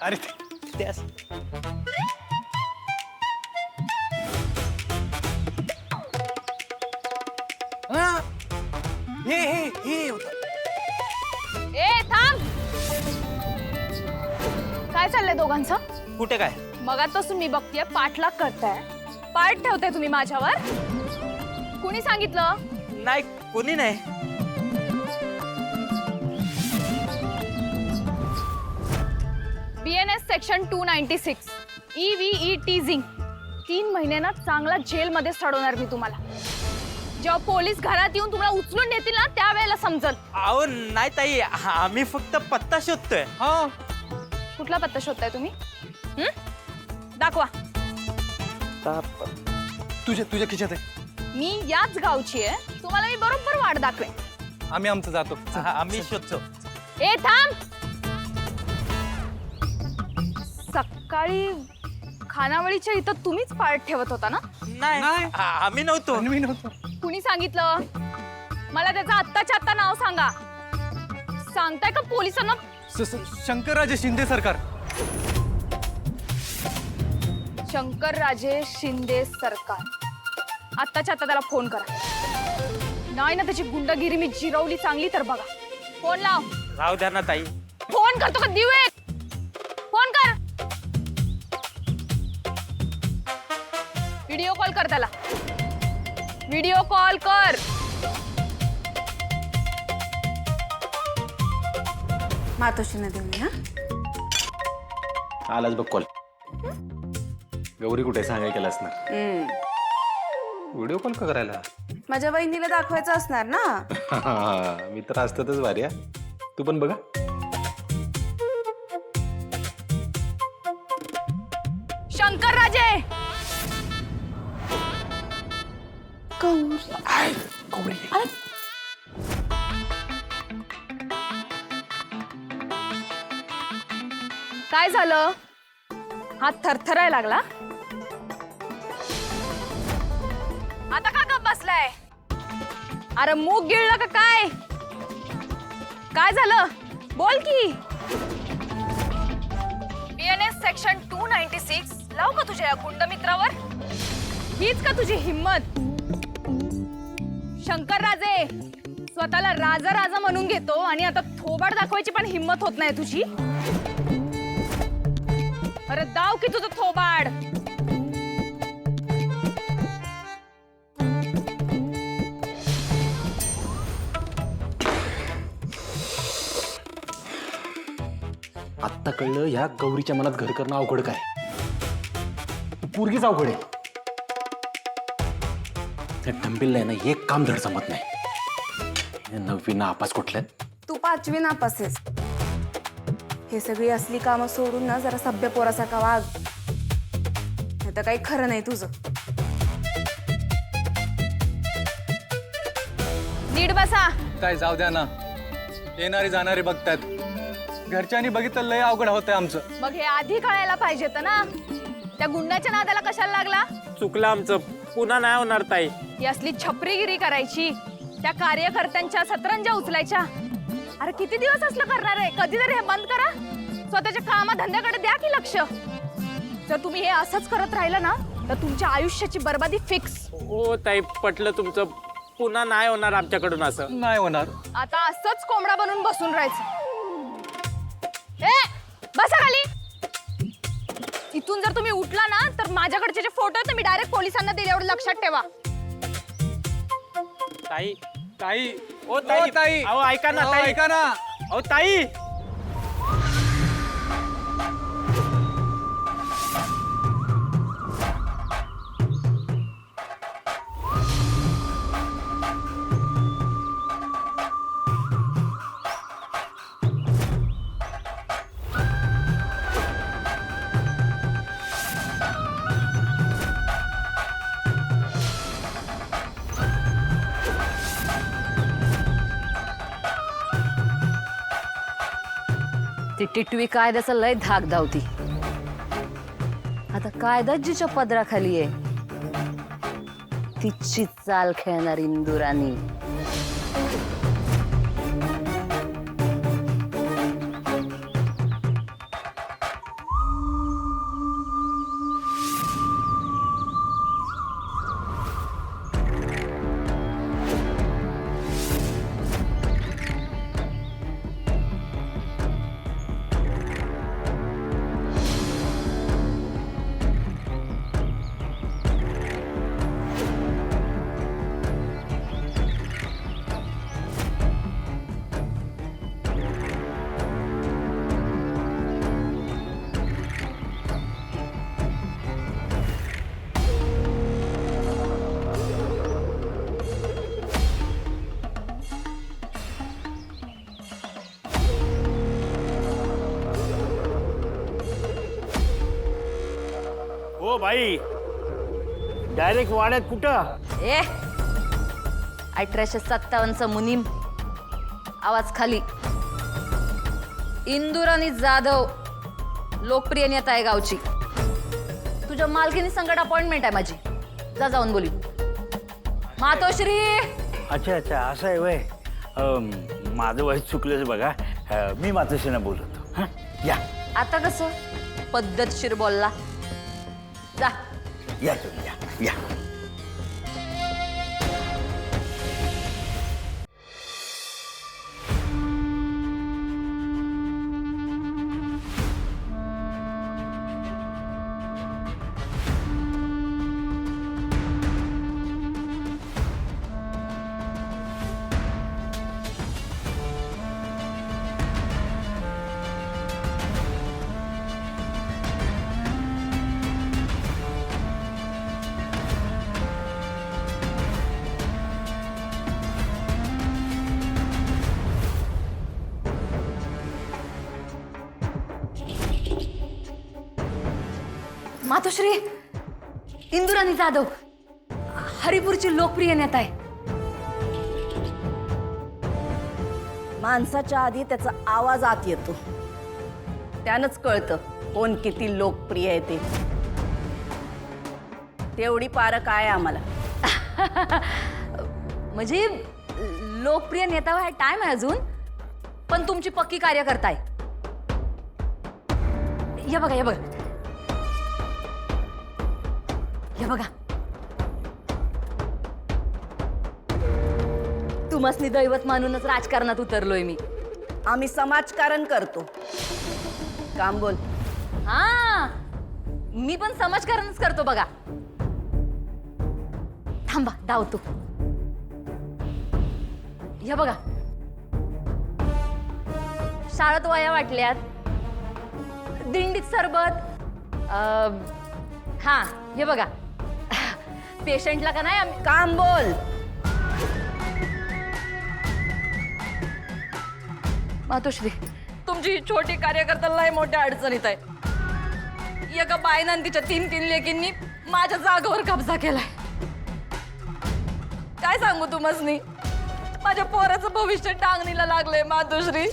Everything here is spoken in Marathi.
अरे ते हा, हे होतं. ए थांब. काय चाललंय दोघांचं? कुठे काय? मगापासून मी बघतेय पाठलाग करताय. पाठ ठेवताय तुम्ही माझ्यावर. कुणी सांगितलं? नाही, कोणी नाही. BNS सेक्शन 296 EVE टीजिंग 3 महिन्यांना चांगला जेलमध्ये सडवणार मी तुम्हाला. जेव्हा पोलीस घरात येऊन तुम्हाला उचलून नेतील ना त्यावेळेला समजल. अहो नाही ताई, आम्ही फक्त पत्ता शोधतोय. हा, कुठला पत्ता शोधताय तुम्ही? दाखवा. तुझ्या खिशात आहे. मी याच गावची आहे. तुम्हाला मी बरोबर वाट दाखवेन. आम्ही आमचं जातो. आम्ही शोधतो. ए थांब. सकाळी खानावळीच्या इथं तुम्हीच पाठ ठेवत होता ना? नाही, आम्ही नव्हतो. मी नव्हतो. कुणी सांगितलं? मला त्याचं आत्ताच्या आत्ता नाव सांगा. सांगताय का पोलिसांना? शंकरराजे शिंदे सरकार. शंकरराजे शिंदे सरकार. आत्ताच्या आत्ता त्याला फोन करा. नाही ना त्याची गुंडगिरी मी जिरवली चांगली तर बघा. फोन लाव. राहू द्या ना ताई. फोन करतो का देऊ एक? फोन कर. व्हिडिओ कॉल कर त्याला. व्हिडिओ कॉल कर. मातोश्रीने देऊन हा. आलाच बघ कॉल. गौरी कुठे सांगाय केलास ना? व्हिडिओ कॉल का करायला? माझ्या वहिनीला दाखवायचं असणार ना. मी तर असतातच भारी. तू पण बघा. शंकरराजे. काय झालं? हात थरथरायला लागला. आता का गप बसलाय? अरे मूग गिळलं का काय? काय झालं? बोल की. BNS सेक्शन 296 लाव का तुझ्या या गुंड मित्रावर? हीच का तुझी हिम्मत? शंकरराजे स्वतःला राजा राजा म्हणून घेतो आणि आता थोबाड दाखवायची पण हिम्मत होत नाही तुझी. अरे दाव की तुझं थोबाड. आत्ता कळलं ह्या गौरीच्या मनात घर करणं अवघड काय. पोरगीच अवघड आहे. त्या डंबिलला ना एक काम धड जमत नाही. 9वी नापास कुठल्यात. तू 5वी नापास आहेस. हे सगळी असली कामं सोडून ना जरा सभ्य पोरासारखा वाग. नाही तर काही खरं नाही तुझं. नीट बसा. काय जाऊ द्या ना. येणारे जाणारे बघतात. घरच्यांनी बघितलं लय अवघड होतंय आमचं. मग हे आधी कळायला पाहिजे ना. त्या गुंडाच्या नादाला कशाला लागला? चुकलं आमचं. पुन्हा नाही होणार ताई. ही असली छपरीगिरी करायची. त्या कार्यकर्त्यांच्या सतरंजा उचलायच्या. अरे किती दिवस असलं करणार आहे? कधीतरी हे बंद करा. स्वतःच्या कामाधंद्याकडे द्या की लक्ष. जर तुम्ही हे असंच करत राहिलं ना तर तुमच्या आयुष्याची बर्बादी फिक्स. हो ताई, पटलं तुमचं. पुन्हा नाही होणार आमच्याकडून असं. नाही होणार. आता असंच कोंबडा बनून बसून राहायचं. ए बसा खाली. इथून जर तुम्ही उठला ना तर माझ्याकडचे जे फोटो आहेत मी डायरेक्ट पोलिसांना दिले. एवढं लक्षात ठेवा. ताई, ताई. ओ ताई, अहो ऐका ना ताई. ऐका ना. अहो ताई. ती टिटवी कायद्याचा लय धाक धावती. आता कायदा जिच्या पदराखाली आहे तिची चाल खेळणार इंदुराणी. ओ बाई, डायरेक्ट वाड्यात कुठं? ए 1857चा मुनीम, आवाज खाली. इंदुराणी जाधव लोकप्रिय नेता आहे गावची. तुझ्या मालकीनी संकट अपॉइंटमेंट आहे माझी. जा जाऊन बोली. मातोश्री. अच्छा अच्छा, असं आहे वय. माझं वय चुकलंच बघा. मी मातोश्रीना बोलतो. हां, या आता कसं पद्धतशीर बोलला. जा. या तुम्ही, या या. मातोश्री, इंदुराणी जाधव हरिपूरची लोकप्रिय नेता आहे. माणसाच्या आधी त्याचा आवाज आत येतो, त्यानंच कळतं कोण किती लोकप्रिय आहे ते. तेवढी पारख काय आम्हाला. म्हणजे लोकप्रिय नेता व्हाय टाइम आहे अजून, पण तुमची पक्की कार्यकर्ता आहे. या बघा, या बघा, या बघा. तुम्हासनी दैवत मानूनच राजकारणात उतरलोय मी. आम्ही समाजकारण करतो. काम बोल. हा, मी पण समाजकारणच करतो बघा. थांबा, धावतो. या बघा, शाळेत वया वाटल्यात, दिंडीत सरबत. हा, हे बघा, पेशंटला का नाही आम्ही. काम बोल. मातोश्री, तुमची ही छोटी कार्यकर्ता लय मोठ्या अडचणीत आहे. एका बायनान तिच्या 3 लेकींनी माझ्या जागेवर कब्जा केलाय. काय सांगू तुम्हासनी, माझ्या पोराचं भविष्य टांगणीला लागलंय मातोश्री.